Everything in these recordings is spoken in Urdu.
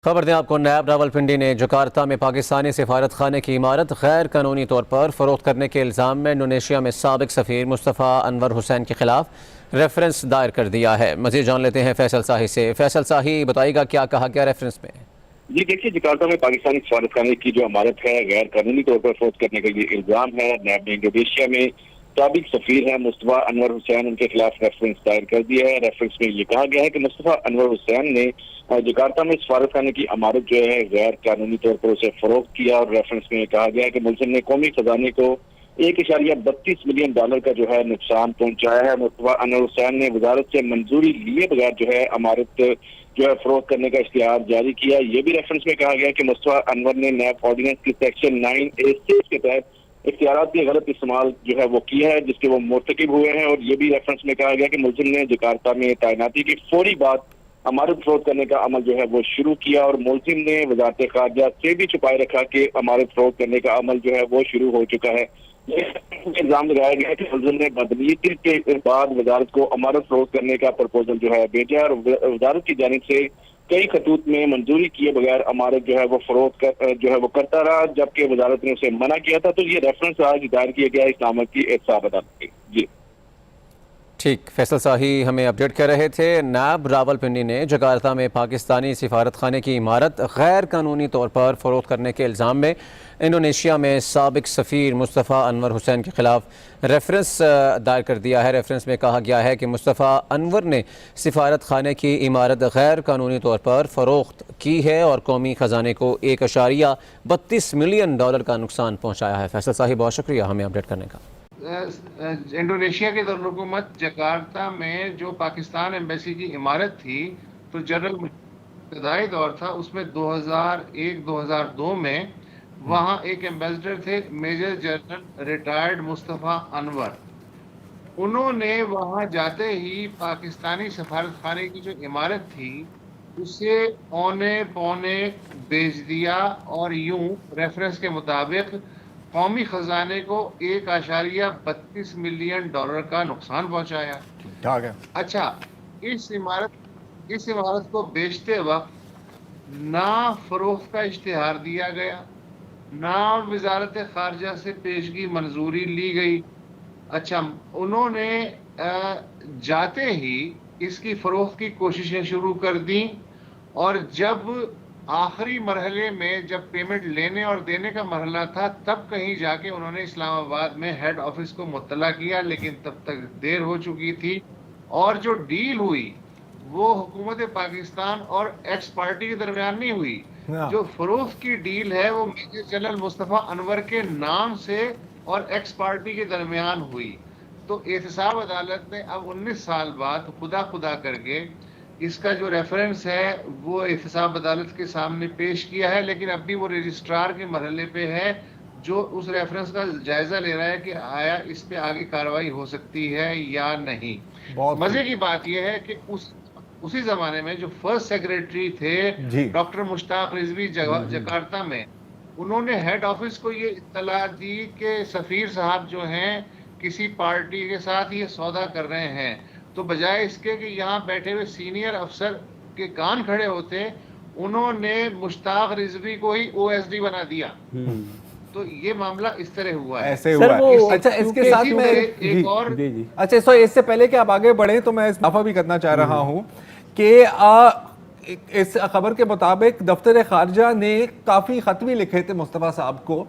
خبر دیں آپ کو، نیب راولپنڈی نے جکارتا میں پاکستانی سفارت خانے کی عمارت غیر قانونی طور پر فروخت کرنے کے الزام میں انڈونیشیا میں سابق سفیر مصطفیٰ انور حسین کے خلاف ریفرنس دائر کر دیا ہے۔ مزید جان لیتے ہیں فیصل ساہی سے۔ فیصل ساہی، بتائیے گا کیا کہا گیا ریفرنس میں؟ جی دیکھیے، جکارتا میں پاکستانی سفارت خانے کی جو عمارت ہے غیر قانونی طور پر فروخت کرنے کا یہ الزام ہے۔ نیب نے انڈونیشیا میں سابق سفیر ہیں مصطفیٰ انور حسین، ان کے خلاف ریفرنس دائر کر دیا ہے۔ ریفرنس میں یہ کہا گیا ہے کہ مصطفیٰ انور حسین نے جکارتا میں سفارت خانے کی عمارت جو ہے غیر قانونی طور پر اسے فروخت کیا، اور ریفرنس میں یہ کہا گیا ہے کہ ملزم نے قومی خزانے کو $1.32 ملین کا جو ہے نقصان پہنچایا ہے۔ مصطفیٰ انور حسین نے وزارت سے منظوری لیے بغیر جو ہے عمارت جو ہے فروخت کرنے کا اشتہار جاری کیا۔ یہ بھی ریفرنس میں کہا گیا کہ مصطفیٰ انور نے نیب آرڈیننس کی سیکشن 9A6 کے تحت اختیارات کی غلط استعمال جو ہے وہ کیا ہے، جس کے وہ مرتکب ہوئے ہیں۔ اور یہ بھی ریفرنس میں کہا گیا کہ ملزم نے جکارتا میں تعیناتی کی فوری بعد عمارت فروخت کرنے کا عمل جو ہے وہ شروع کیا، اور ملزم نے وزارت خارجہ سے بھی چھپائے رکھا کہ عمارت فروخت کرنے کا عمل جو ہے وہ شروع ہو چکا ہے۔ الزام لگایا گیا کہ ملزم نے بدنیتی کے بعد وزارت کو عمارت فروخت کرنے کا پرپوزل جو ہے بھیجا، اور وزارت کی جانب سے کئی خطوط میں منظوری کیے بغیر عمارت جو ہے وہ فروخت جو ہے وہ کرتا رہا، جبکہ وزارت نے اسے منع کیا تھا۔ تو یہ ریفرنس آج دائر کیا گیا اسلام آباد کی احتساب عدالت میں۔ جی ٹھیک، فیصل ساہی ہمیں اپڈیٹ کر رہے تھے۔ نیب راولپنڈی نے جکارتا میں پاکستانی سفارت خانے کی عمارت غیر قانونی طور پر فروخت کرنے کے الزام میں انڈونیشیا میں سابق سفیر مصطفیٰ انور حسین کے خلاف ریفرنس دائر کر دیا ہے۔ ریفرنس میں کہا گیا ہے کہ مصطفیٰ انور نے سفارت خانے کی عمارت غیر قانونی طور پر فروخت کی ہے اور قومی خزانے کو $1.32 ملین کا نقصان پہنچایا ہے۔ فیصل صاحب، بہت شکریہ ہمیں اپڈیٹ کرنے کا۔ انڈونیشیا کے دارالحکومت جکارتا میں جو پاکستان ایمبیسی کی عمارت تھی، تو جنرل ابتدائی دور تھا، اس میں 2001-2002 میں وہاں ایک ایمبیسڈر تھے میجر جنرل ریٹائرڈ مصطفیٰ انور۔ انہوں نے وہاں جاتے ہی پاکستانی سفارت خانے کی جو عمارت تھی اسے اونے پونے بیچ دیا، اور یوں ریفرنس کے مطابق قومی خزانے کو $1.32 ملین کا نقصان پہنچایا۔ اچھا، اس عمارت کو بیچتے وقت نہ فروخت کا اشتہار دیا گیا، نہ وزارت خارجہ سے پیشگی منظوری لی گئی۔ اچھا، انہوں نے جاتے ہی اس کی فروخت کی کوششیں شروع کر دیں، اور جب آخری مرحلے میں جب پیمنٹ لینے اور دینے کا مرحلہ تھا، تب کہیں جا کے انہوں نے اسلام آباد میں ہیڈ آفس کو مطلع کیا، لیکن تب تک دیر ہو چکی تھی، اور جو ڈیل ہوئی وہ حکومت پاکستان اور ایکس پارٹی کے درمیان نہیں ہوئی۔ جو فروخت کی ڈیل ہے وہ میجر جنرل مصطفیٰ انور کے نام سے اور ایکس پارٹی کے درمیان ہوئی۔ تو احتساب عدالت نے اب 19 سال بعد خدا کر کے اس کا جو ریفرنس ہے وہ احتساب عدالت کے سامنے پیش کیا ہے، لیکن اب بھی وہ رجسٹرار کے مرحلے پہ ہے، جو اس ریفرنس کا جائزہ لے رہا ہے کہ آیا اس پہ آگے کارروائی ہو سکتی ہے یا نہیں۔ مزے کی بات یہ ہے کہ اسی زمانے میں جو فرسٹ سیکریٹری تھے ڈاکٹر مشتاق رضوی جکارتا میں، انہوں نے ہیڈ آفس کو یہ اطلاع دی کہ سفیر صاحب جو ہیں کسی پارٹی کے ساتھ یہ سودا کر رہے ہیں، تو بجائے اس کے کہ یہاں بیٹھے ہوئے سینئر افسر کے کان کھڑے ہوتے، انہوں نے مشتاق رضوی کو ہی OSD بنا دیا۔ تو یہ معاملہ اس طرح ہوا ہے۔ ایسے ہوا ہے۔ اچھا، اس کے ساتھ میں ایک اور اچھا، اس سے پہلے کہ آپ آگے بڑھیں تو میں اضافہ بھی کرنا چاہ رہا ہوں کہ اس خبر کے مطابق دفتر خارجہ نے کافی خط بھی لکھے تھے مصطفیٰ صاحب کو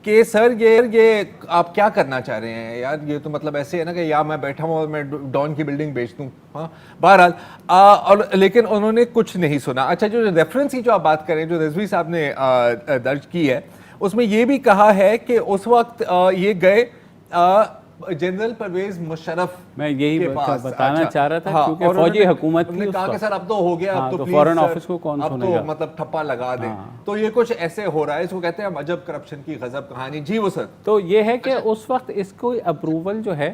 کہ سر یہ آپ کیا کرنا چاہ رہے ہیں یار، یہ تو مطلب ایسے ہے نا کہ یا میں بیٹھا ہوں اور میں ڈان کی بلڈنگ بیچ دوں۔ ہاں، بہرحال اور لیکن انہوں نے کچھ نہیں سنا۔ اچھا، جو ریفرنس کی جو آپ بات کریں جو رضوی صاحب نے درج کی ہے، اس میں یہ بھی کہا ہے کہ اس وقت یہ گئے جنرل پرویز مشرف، میں یہی بتانا چاہ رہا تھا، کیونکہ فوجی حکومت نے کہا کہ سر اب تو ہو گیا، اب تو فورن آفس کو کون اب تو مطلب ٹھپا لگا دیں۔ تو یہ کچھ ایسے ہو رہا ہے، اس کو کہتے ہیں عجب کرپشن کی غضب کہانی۔ جی وہ سر، تو یہ ہے کہ اس وقت اس کو اپروول جو ہے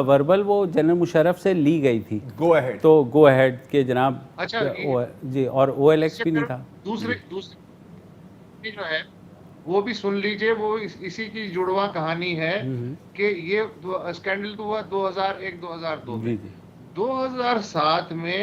وربل وہ جنرل مشرف سے لی گئی تھی، گو اہیڈ، تو گو اہیڈ کے جناب جی، اور OLX بھی نہیں تھا۔ دوسری جو ہے وہ بھی سن لیجئے، وہ اسی کی جڑواں کہانی ہے کہ یہ اسکینڈل تو ہوا 2001-2002 میں۔ 2007 میں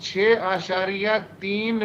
6.3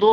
2